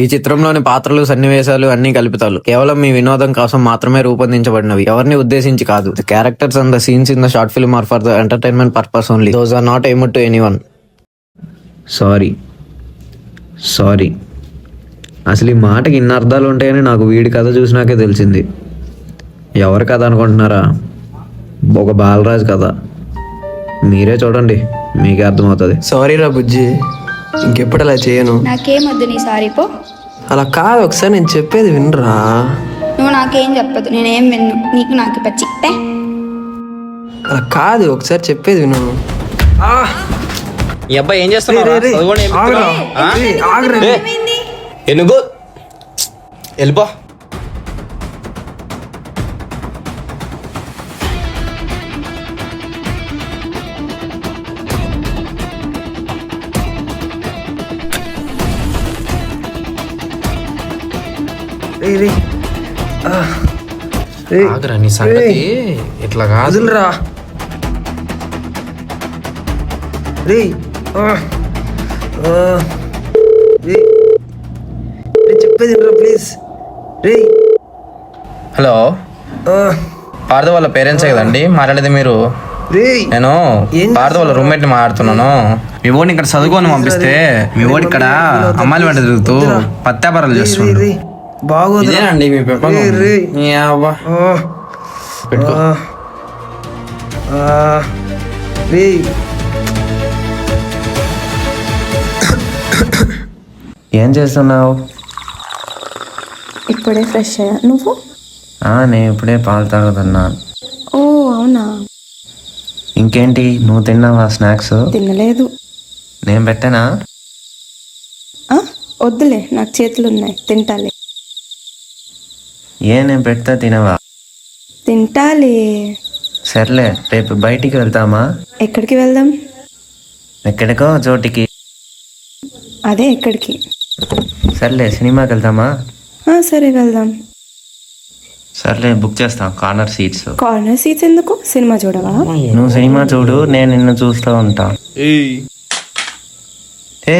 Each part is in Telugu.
ఈ చిత్రంలోని పాత్రలు, సన్నివేశాలు అన్ని కల్పితాలు, కేవలం మీ వినోదం కోసం మాత్రమే రూపొందించబడినవి, ఎవరిని ఉద్దేశించి కాదు. The characters and the scenes in the short film are for the entertainment purpose only. Those are not aimed to anyone. Sorry. అసలు ఈ మాటకి ఇన్ని అర్థాలు ఉంటాయని నాకు వీడి కథ చూసినాకే తెలిసింది. ఎవరి కథ అనుకుంటున్నారా? ఒక బాలరాజు కథ. మీరే చూడండి, మీకే అర్థమవుతుంది. సారీ రా బుజ్జి, ఇంకెప్పుడు అలా చేయను. నాకేమొద్దు నీ సారీ పో. అలా కాదు, ఒకసారి నేను చెప్పేది వినరా. నువ్వు నాకేం చెప్పదు, నేనేం విన్ను. నీకు నాకు పచ్చి అలా కాదు, ఒకసారి చెప్పేది విను. ఈ అబ్బాయి ఏం చేస్తున్నావు? ఎనుగో వెళ్ళిపో. ఆగరా, నీ సంగతి ఇట్లా కాదు. రా చెప్పేది ప్లీజ్. రే హలో, పార్థ వాళ్ళ పేరెంట్సే కదండి మాట్లాడేది మీరు? నేను పార్థ వాళ్ళ రూమ్మేట్ ని మాట్లాడుతున్నాను. మీ ఓడిని ఇక్కడ చదువుకొని పంపిస్తే మీ ఓడి ఇక్కడ అమ్మాయిల వెంట తిరుగుతూ పత్యాపారాలు చేస్తున్నాడు. బాగోదండి మీ పెట్టుకో. ఏం చేస్తున్నావు? ఇప్పుడే ఫ్రెష్ అయ్యా. నువ్వు? నేను ఇప్పుడే పాలు తాగుతున్నా. ఓ అవునా. ఇంకేంటి, నువ్వు తిన్నావా స్నాక్స్? తినలేదు. నేను పెట్టానా? వద్దులే, నాకు చేతులు ఉన్నాయి, తింటాలే. నేను పెడతా, తినవా? తింటాలే. సర్లే, రేపు బయటికి వెళ్తామా? ఎక్కడికి వెళ్దాం? ఎక్కడికో చోటికి. అదే ఎక్కడికి? సర్లే, సినిమాకి వెళ్తామా? సరే వెళ్దాం. సర్లే, బుక్ చేస్తాం కార్నర్ సీట్స్. కార్నర్ సీట్స్ ఎందుకు? సినిమా చూడవా? నువ్వు సినిమా చూడు, నేను నిన్ను చూస్తూ ఉంటా. ఏ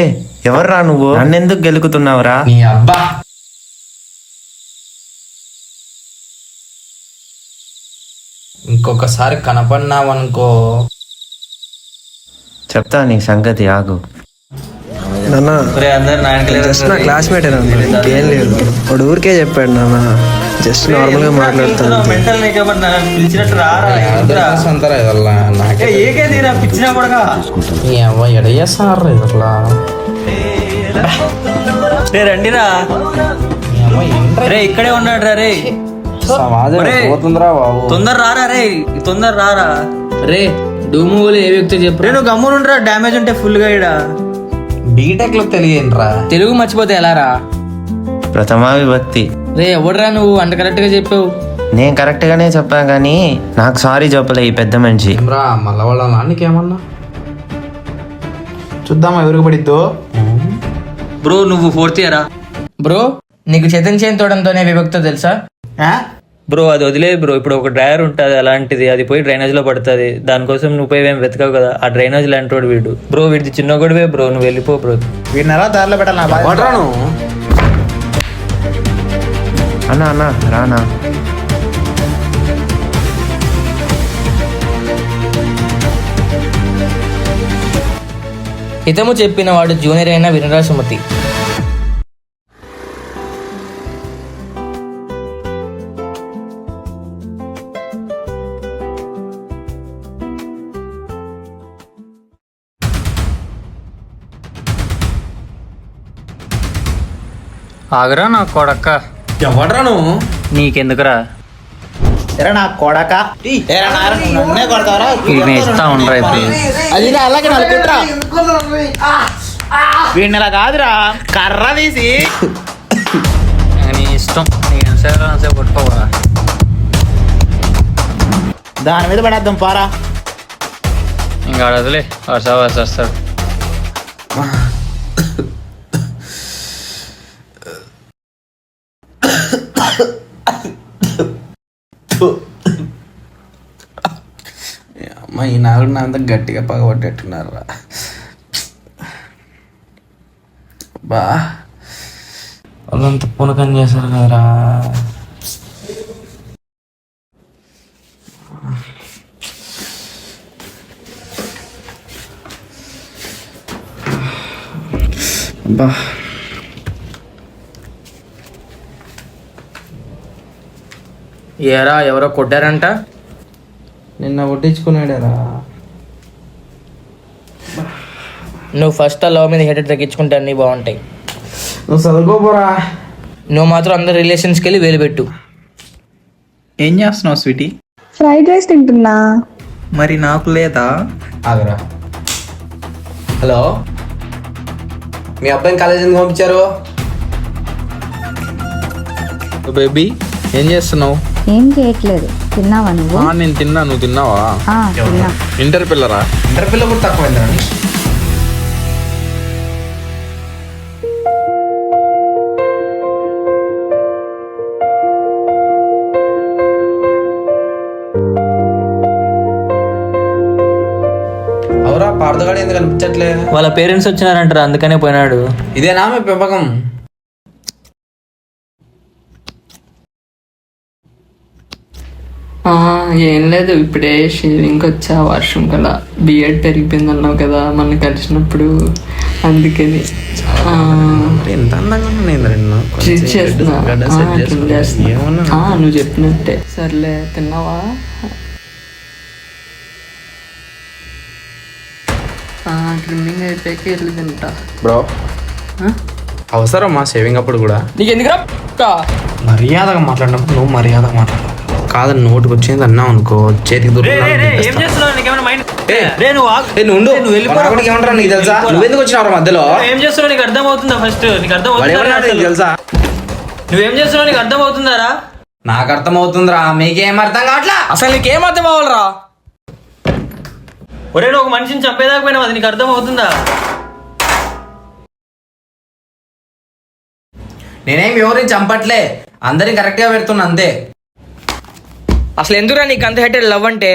ఎవర్రా నువ్వు? నన్నెందుకు గెలుకుతున్నావురా? నీ అబ్బా, ఇంకొకసారి కనపడినావనుకో చెప్తా నీ సంగతి, ఆగు. నాన్న జస్ట్ నా క్లాస్మేట్ ఇంకేం లేదు. వాడు ఊరికే చెప్పాడు నాన్న, జస్ట్ నార్మల్ గా మాట్లాడుతాను. రండిరా, ఇక్కడే ఉన్నాడు రా. రే తొందర రారా, రే తొందర రారా. రే డూమూలు ఏ వ్యక్తి చెప్పు. నేను గమ్మునుండ్రా, డ్యామేజ్ ఉంటే ఫుల్ గా ఇడా. బీటెక్ లో తెలియదురా, తెలుగు మర్చిపోతే ఎలా రా? ప్రథమా విభక్తి. రే ఎవడరా నువ్వు? అంత కరెక్ట్ గా చెప్పావు. నేను కరెక్ట్ గానే చెప్పాను, కానీ నాకు సారీ చెప్పలే ఈ పెద్ద మనిషి. మళ్ళా వాళ్ళ నాన్నకేమన్నా చూద్దామా ఎవరికి పడిద్దో. బ్రో నువ్వు ఫోర్త్ ఇయరా? బ్రో నీకు చేతన్ చేన్ తోడంతోనే విభక్తో తెలుసా? బ్రో అది వదిలేదు బ్రో. ఇప్పుడు ఒక డ్రైవర్ ఉంటుంది అలాంటిది, అది పోయి డ్రైనేజ్ లో పడుతుంది. దానికోసం నువ్వు పోయి ఏం వెతకావు కదా, ఆ డ్రైనేజ్ లాంటి వాడు వీడు. బ్రో వీడిది చిన్న గొడవే బ్రో, నువ్వు వెళ్ళిపో బ్రో. వీడిని ఎలా దారిలో పెట్టాలి? అన్నా అన్నా రానా. హితము చెప్పిన వాడు జూనియర్ అయిన వినరా సుమతి. ఆగరా నా కొడక్క. ఎవడ్రా నువ్వు? నీకెందుకురా? నా కొడక ఇస్తా ఉండరా ఇప్పుడు. అది అలాగే నలుకుంటా. వీడిని ఇలా కాదురా, కర్ర తీసి నీ ఇష్టం, నీకు ఎంతసేపు కొట్టుకోవరా. దాని మీద పడేద్దాం పారా. ఇంకా అడదులే, వస్తాడు. అమ్మ ఈ నాలుగు అంతా గట్టిగా పగబట్టేట్టున్నారా బా. వాళ్ళంతా పునకం చేశారు కదరా. అబ్బా ఏరా ఎవరో కొట్టారంట? నిన్న కొట్టించుకున్నాడరా. నువ్వు ఫస్ట్ ఆ లవ్ మీద హెడ్ తగ్గించుకుంటే అన్నీ బాగుంటాయి. నువ్వు చదువుకోపోరా. నువ్వు మాత్రం అందరి రిలేషన్స్కి వెళ్ళి వేలు పెట్టు. ఏం చేస్తున్నావు స్వీటీ? ఫ్రైడ్ రైస్ తింటున్నా. మరి నాకు లేదా? ఆగరా. హలో, మీ అబ్బాయిని కాలేజ్ ఎందుకు పంపించారు? బేబీ ఏం చేస్తున్నావు? ఏం చేయట్లేదు. తిన్నావా నువ్వు? నేను తిన్నా, నువ్వు తిన్నావా? తిన్నా. ఇంటర్ పిల్లరా? ఇంటర్ పిల్ల కూడా తక్కువైందా? అవురా, పార్థగాడు ఎందుకు కనిపించట్లే? వాళ్ళ పేరెంట్స్ వచ్చినారంటారా, అందుకనే పోయినాడు. ఇదేనా మీ పెంపకం? ఏం లేదు, ఇప్పుడే షేవింగ్కి వచ్చా. వర్షం కదా, బిఎడ్ పెరిగిపోయింది అన్నావు కదా మొన్న కలిసినప్పుడు, అందుకని ఎంత అందంగా ట్రీట్ చేస్తున్నా. నువ్వు చెప్పినట్టే. సర్లే, తిన్నావా? ట్రిమ్మింగ్ అయిపోయాక వెళ్ళి తింటా. బ్రో, అవసరమా షేవింగ్ అప్పుడు కూడా? నీకు ఎందుకు మర్యాదగా మాట్లాడినప్పుడు నువ్వు మర్యాదగా మాట్లాడు. కాదని నోటికి వచ్చింది అన్నావు అనుకో, చేతికి ఏం చేస్తున్నావు? నీకేమైనా మైండ్? ఏమంటారా నీకు తెలుసా? నువ్వెందుకు వచ్చినావు మధ్యలో? ఏం చేస్తున్నావు నీకు అర్థం అవుతుందా? ఫస్ట్ నీకు అర్థం అవుతుందా? తెలుసా నువ్వేం చేస్తున్నావు నీకు అర్థం అవుతుందారా? నాకు అర్థం అవుతుందిరా, మీకేం అర్థం కావట్లా? అసలు నీకేం అర్థం అవ్వాలరా? ఒరే, నువ్వు ఒక మనిషిని చంపేదాకా పోయినావు, అది నీకు అర్థం అవుతుందా? నేనేం ఎవరిని చంపట్లే, అందరిని కరెక్ట్ గా పెడుతున్నా అంతే. అసలు ఎందుకురా నీకు అంత హెటెడ్ లవ్ అంటే?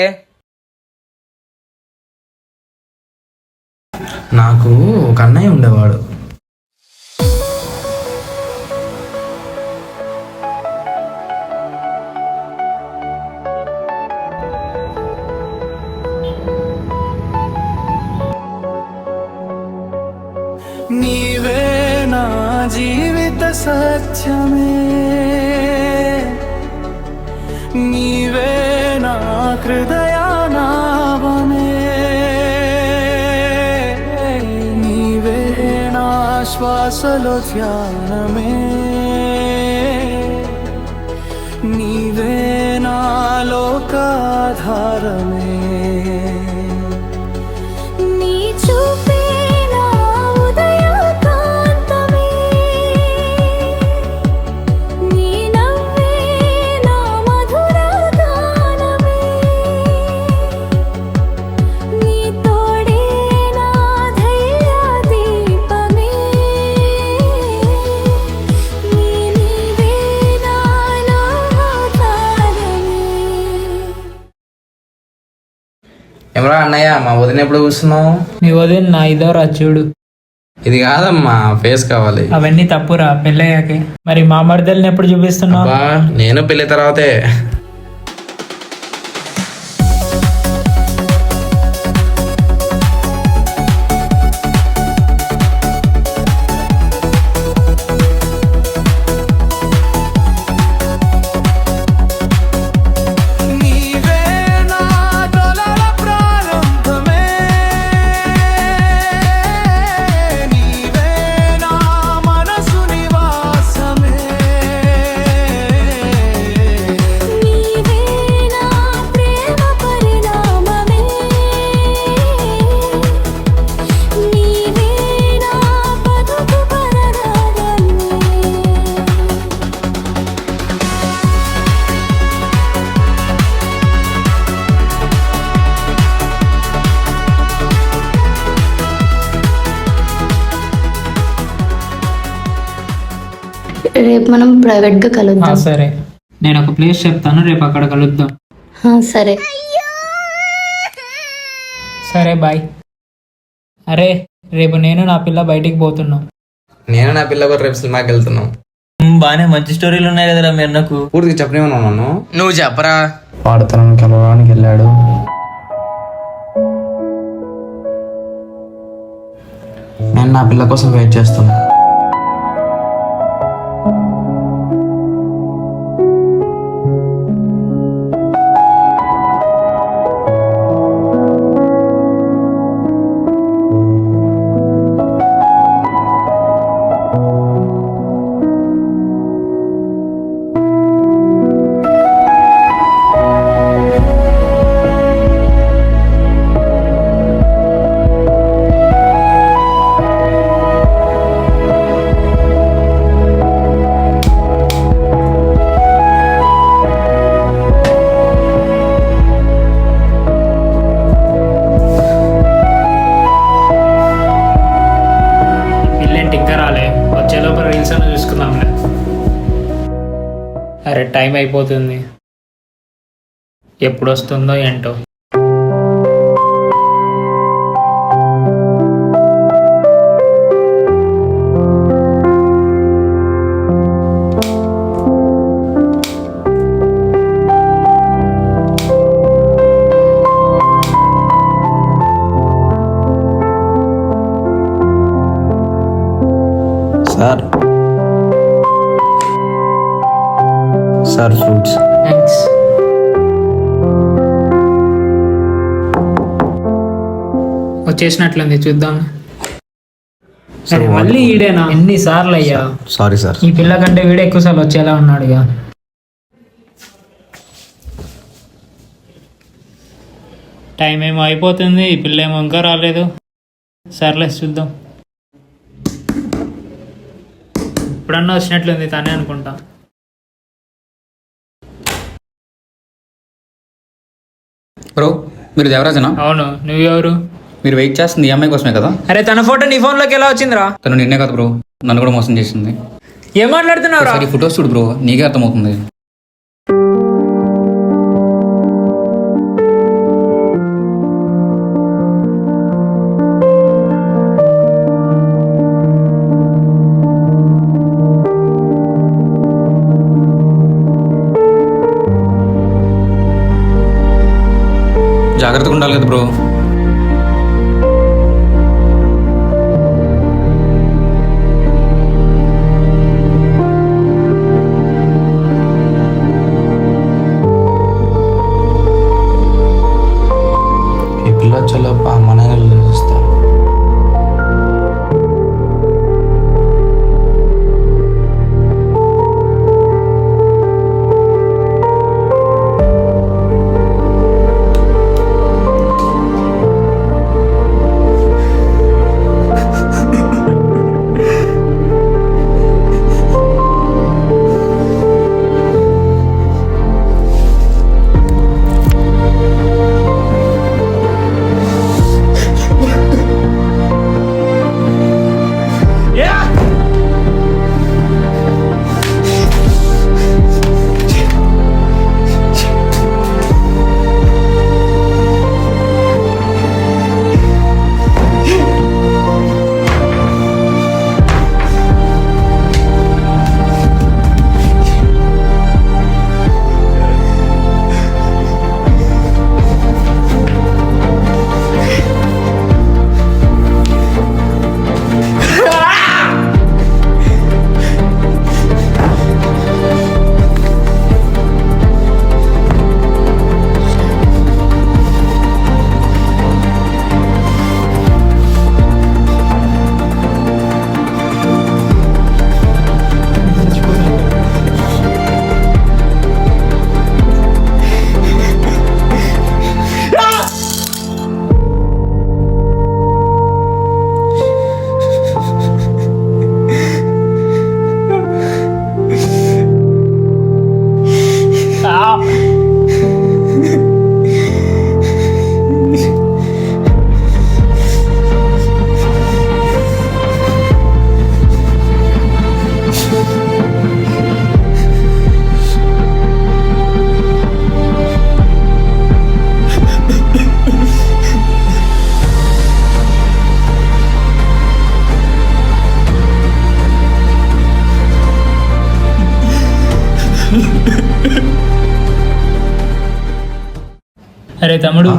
నాకు ఒక అన్నయ్య ఉండేవాడు. నీవే నా జీవిత సత్యమే, నీవే నా హృదయానావమే, నీవే నా శ్వాసలో ధ్యానమే, నీవే నా లోకాధారమే. నీ చూపే నా ఉదయకాంతమే, నీ నవ్వే నా మధుర గానమే, నీ తోడే నా ధైర్య దీపమే, నీవే నాలో ఆధారమే. ఏమరా అన్నయ్య, మా వదిన ఎప్పుడు కూర్చున్నావు? నీ వదిన నా ఇదో రా చూడు. ఇది కాదమ్మా, ఫేస్ కావాలి. అవన్నీ తప్పురా పెళ్ళయ్యాకే. మరి మా మర్దల్ని ఎప్పుడు చూపిస్తున్నావు? అబ్బా, నేను పెళ్లి తర్వాతే. నీవే నా తొలల ప్రారంభమే, నీవే నా మనసు నివాసమే, నీవే నా ప్రేమ పరిణామమే, నీవే నా బతుకు పరగాలమే. రేపు మనం ప్రైవేట్గా కలుద్దాం. సరే, నేను ఒక ప్లేస్ చెప్తాను, రేపు అక్కడ కలుద్దాం. సరే. సరే, బాయ్. అరే, రేపు నేను నా పిల్ల బయటికి పోతున్నాం. నేను నా పిల్ల కూడా రేపు సినిమాకి వెళ్తున్నాం. బానే మంచి స్టోరీలు ఉన్నాయి కదరా మీరు నాకు. పూర్తిగా చెప్పనేమన్నా నన్ను? నువ్వు చెప్పరా. వాడతనం కలవడానికి వెళ్ళాడు. నేను నా పిల్ల కోసం వెయిట్ చేస్తున్నా. అరే టైం అయిపోతుంది, ఎప్పుడు వస్తుందో ఏంటో. Sir sir fruits. థ్యాంక్స్. వచ్చేసినట్లుంది, చూద్దాం. సరే, మళ్ళీ ఈడేనా? ఎన్నిసార్లు అయ్యా. Sorry sir. ఈ పిల్ల కంటే వీడే ఎక్కువ సార్లు వచ్చేలా ఉన్నాడుగా. టైం ఏమో అయిపోతుంది, ఈ పిల్ల ఏమో ఇంకా రాలేదు. సర్లే చూద్దాం. ఇప్పుడన్నా వచ్చినట్లుంది, తనే అనుకుంటా. బ్రో మీరు దేవరాజనా? అవును, నువ్వెవరు? మీరు వెయిట్ చేస్తుంది ఈ అమ్మాయి కోసమే కదా? అరే తన ఫోటో నీ ఫోన్లోకి ఎలా వచ్చిందిరా? తను నిన్నే కదా బ్రో, నన్ను కూడా మోసం చేసింది. ఏం మాట్లాడుతున్నావురా? ఒకసారి ఫొటోస్ చూడు బ్రో, నీకే అర్థమవుతుంది. జాగ్రత్తగా ఉండాలి కదా బ్రో. ఈ పిల్ల వచ్చేలోపు మన చూస్తా. తమ్ముడు,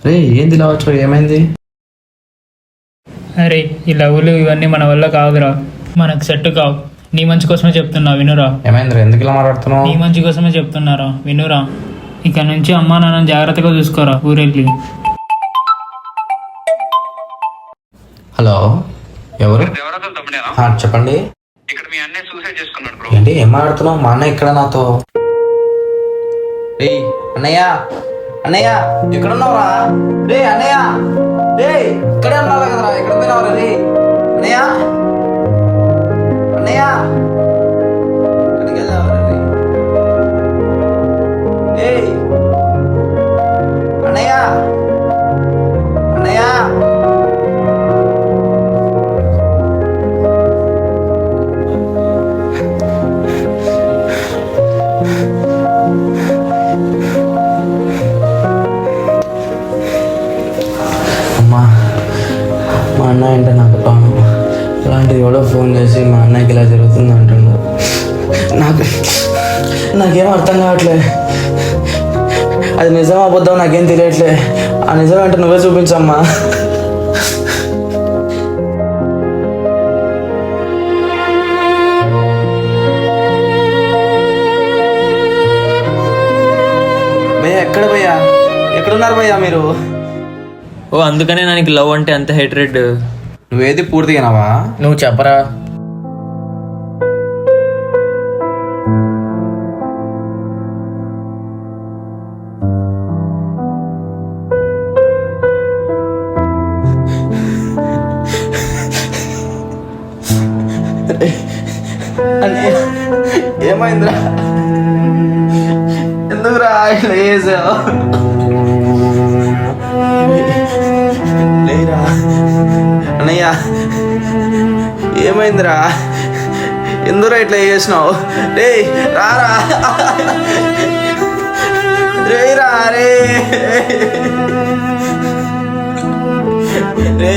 రే ఏంది ఇలా వచ్చావు, ఏమైంది? అరే ఈ లవ్లు ఇవన్నీ మన వల్ల కాదురా, మనకు సెట్ కావు. నీ మంచి కోసమే చెప్తున్నా, వినురా. ఏమైందిరా, ఎందుకు ఇలా మాట్లాడుతున్నావు? నీ మంచి కోసమే చెప్తున్నారా, వినురా. ఇక నుంచి అమ్మా నాన్న జాగ్రత్తగా చూసుకోరా ఊరెళ్ళి. హలో, ఎవరు? చెప్పండి. ఏంటి ఏం మాట్లాడుతున్నావు? మా అన్నయ్య ఇక్కడ నాతో. రే అన్నయ్య, అన్నయ్య ఎక్కడ ఉన్నావురా? రే అన్నయ్య, రే ఇక్కడే ఉన్నారా కదరా, ఎక్కడ పోయినావురా? రే అన్నయ్య, అన్నయ్య ఎక్కడికి వెళ్ళావురా? రే అన్నయ్య, అన్నయ్య. అమ్మా, మా అన్నయ్య అంటే నాకు ప్రాణం. అలాంటిది ఎవడో ఫోన్ చేసి మా అన్నయ్యకి ఇలా జరుగుతుంది అంటున్నాడు. నాకేం అర్థం కావట్లే. అది నిజం అబద్ధం నాకేం తెలియట్లే. ఆ నిజం అంటే నువ్వే చూపించమ్మా. భయ్యా ఎక్కడ భయ్యా, ఎక్కడున్నారు భయ్యా మీరు? ఓ అందుకనే నాకు లవ్ అంటే అంత హేట్రెడ్. నువ్వేది పూర్తిగానావా? నువ్వు చెప్పరా. ఏమైందిరా, ఎందుకురా ఇట్లా చేసావు? లేరా అన్నయ్య, ఏమైందిరా, ఎందుకురా ఇట్లా చేసినావు? రే రారా, రే రా, రే రే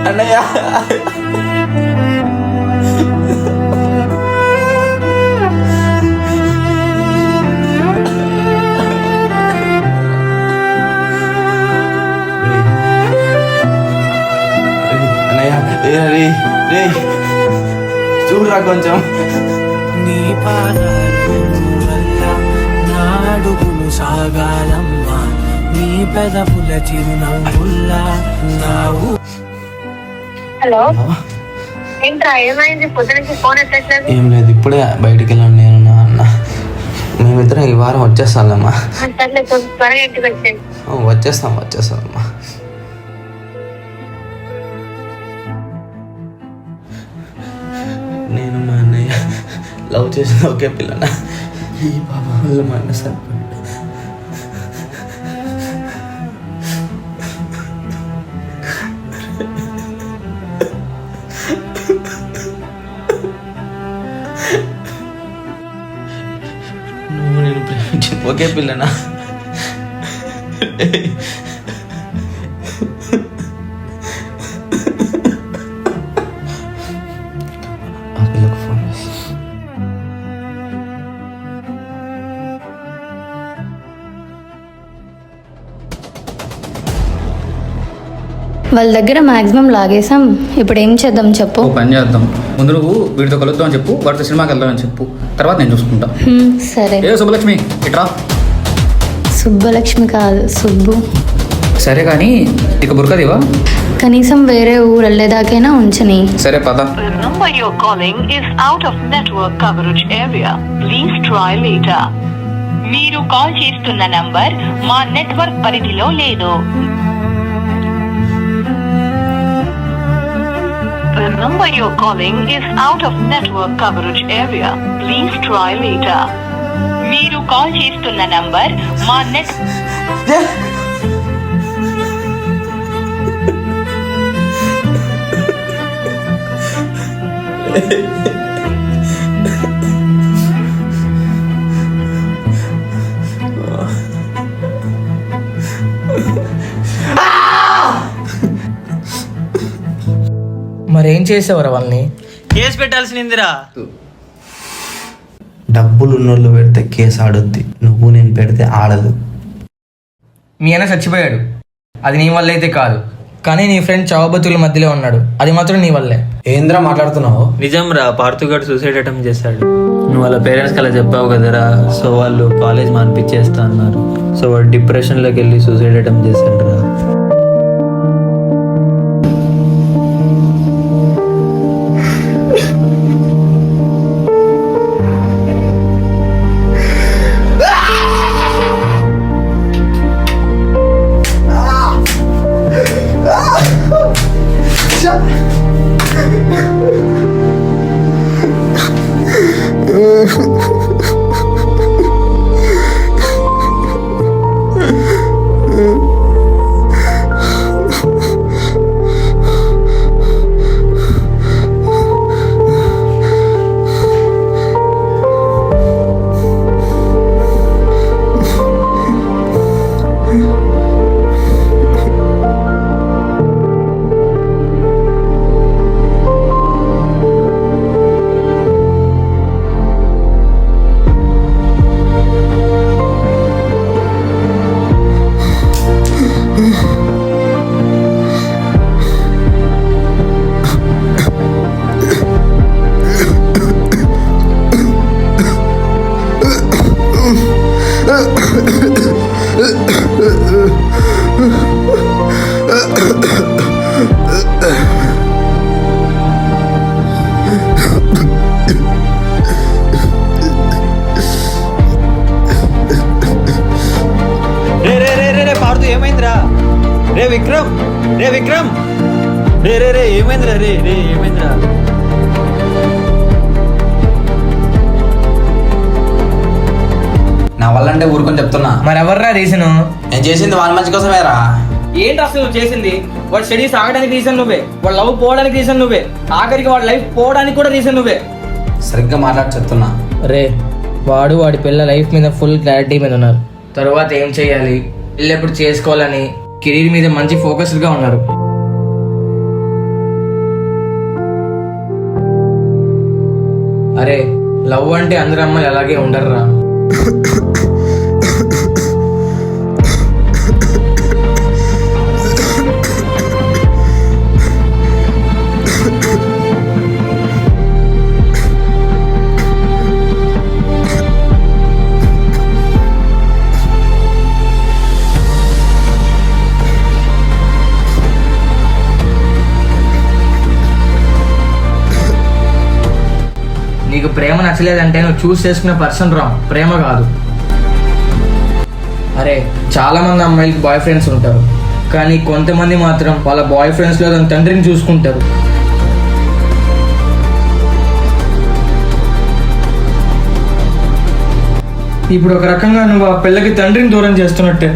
అన్నయ్య. అన్నయ్య రే రే చూడరా కొంచెం. నీ పాడుగులు సాగాలమ్మా, నీ పెదవుల చిరునవ్వుల్లా నావు. హలో, ఏంట్రా ఏమైంది? పొద్దునకి ఫోన్ ఎత్తట్లేదు. ఏం లేదు, ఇప్పుడే బయటికి వెళ్ళాను నేను నా అన్న. మేమిద్దరం ఈ వారం వచ్చేస్తానమ్మా. సర్లే, త్వరగా ఇంటికి వచ్చేయండి. వచ్చేస్తామమ్మా. నేను మా అన్నయ్య లవ్ చేసిన ఒకే పిల్లన. ఈ బాబా వల్ల మా అన్న సరిపోయాడు. నువ్వు నేను ప్రేమించిన ఒకే పిల్లనా? ఆ పిల్లకు ఫోన్ చేసి వాళ్ళ దగ్గర మాక్సిమం లాగేసాం. ఇప్పుడు ఏం చేద్దాం చెప్పు. ఓ పని చేద్దాం, ముందు నువ్వు వీడితో కలుద్దాం అని చెప్పు, వాడితో సినిమాకి వెళ్దామని చెప్పు, తర్వాత నేను చూసుకుంటా. సరే. ఏ సుబ్బలక్ష్మి ఇట్రా. సుబ్బలక్ష్మి కాదు, సుబ్బు. సరే కానీ ఇక బుర్కదివా? కనీసం వేరే ఊరు వెళ్ళేదాకైనా ఉంచని. సరే పద. మీరు కాల్ చేస్తున్న నంబర్ మా నెట్వర్క్ పరిధిలో లేదు. The number you're calling is out of network coverage area. Please try later. మీరు కాల్ చేస్తున్న నంబర్ మా నెట్ మరేం చేసేవారు వాళ్ళని? కేసు పెట్టాల్సిందిరా. డబ్బులు ఉన్నోళ్ళు పెడితే కేసు ఆడొద్ది, నువ్వు నేను పెడితే ఆడదు. మీ అన్న చచ్చిపోయాడు, అది నీ వల్ల అయితే కాదు, కానీ నీ ఫ్రెండ్ చావబతుల మధ్యలో ఉన్నాడు, అది మాత్రం నీ వల్లే. ఏంద్రా మాట్లాడుతున్నావు? నిజం రా, పార్థుగాడు సూసైడ్ అటెంప్ట్ చేశాడు. నువ్వు వాళ్ళ పేరెంట్స్కి అలా చెప్పావు కదరా, సో వాళ్ళు కాలేజ్ మానిపించేస్తా అన్నారు. సో వాడు డిప్రెషన్లోకి వెళ్ళి సూసైడ్ అటెంప్ట్ చేశాడు రా. పార్థు ఏమైందిరా? రే విక్రమ్, రే విక్రమ్, రే రే రే ఏమైందిరా? రే రే ఏమైందిరా? నా వల్ల అంటే ఊరుకొని చెప్తున్నా. మరి ఎవర్రా రీజను? నేను చేసింది వాళ్ళ మంచి కోసమేరా. ఏంటి అసలు నువ్వు చేసింది? వాడు స్టడీస్ ఆగడానికి రీజన్ నువ్వే, వాడు లవ్ పోవడానికి రీజన్ నువ్వే, ఆఖరికి వాడి లైఫ్ పోవడానికి కూడా రీజన్ నువ్వే. సరిగ్గా మాట్లాడి చెప్తున్నా. రే, వాడు వాడి పిల్ల లైఫ్ మీద ఫుల్ క్లారిటీ మీద ఉన్నారు. తర్వాత ఏం చేయాలి, పిల్ల ఎప్పుడు చేసుకోవాలని కెరీర్ మీద మంచి ఫోకస్డ్ గా ఉన్నారు. అరే, లవ్ అంటే అందరు అమ్మాయిలు అలాగే ఉండరురా. నీకు ప్రేమ నచ్చలేదంటే నువ్వు చూస్ చేసుకునే పర్సన్ రా, ప్రేమ కాదు. అరే, చాలా మంది అమ్మాయిలకి బాయ్ ఫ్రెండ్స్ ఉంటారు, కానీ కొంతమంది మాత్రం వాళ్ళ బాయ్ ఫ్రెండ్స్ లో తన తండ్రిని చూసుకుంటారు. ఇప్పుడు ఒక రకంగా నువ్వు ఆ పిల్లకి తండ్రిని దూరం చేస్తున్నట్టే.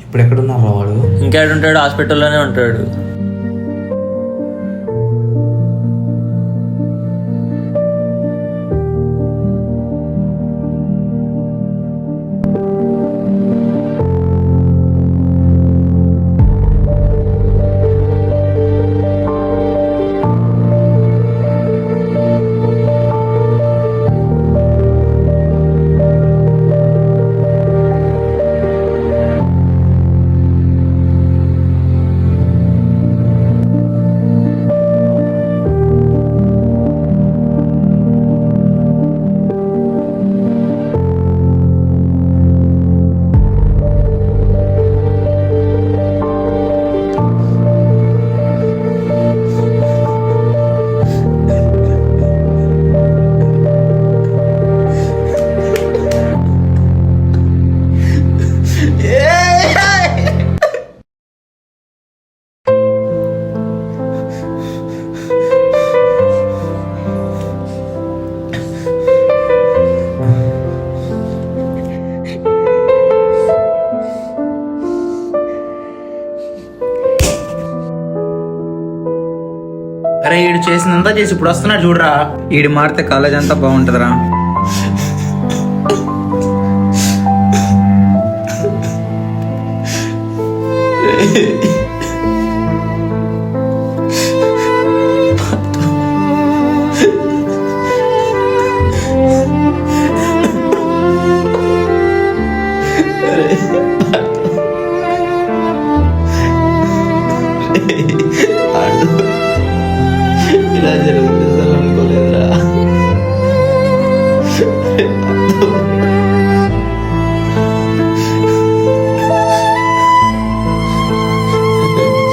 ఇప్పుడు ఎక్కడున్నారా వాడు? ఇంకేడుంటాడు? హాస్పిటల్లోనే ఉంటాడు. అరే, ఈడు చేసినంతా చేసి ఇప్పుడు వస్తున్నాడు చూడరా. ఈడు మారితే కాలేజ్ అంతా బాగుంటుందిరా.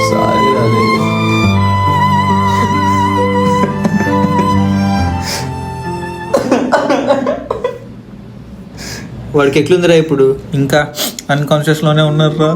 సారీ రాలే. వాడికి ఎట్లుందిరా ఇప్పుడు? ఇంకా అన్కాన్షియస్ లోనే ఉన్నారా?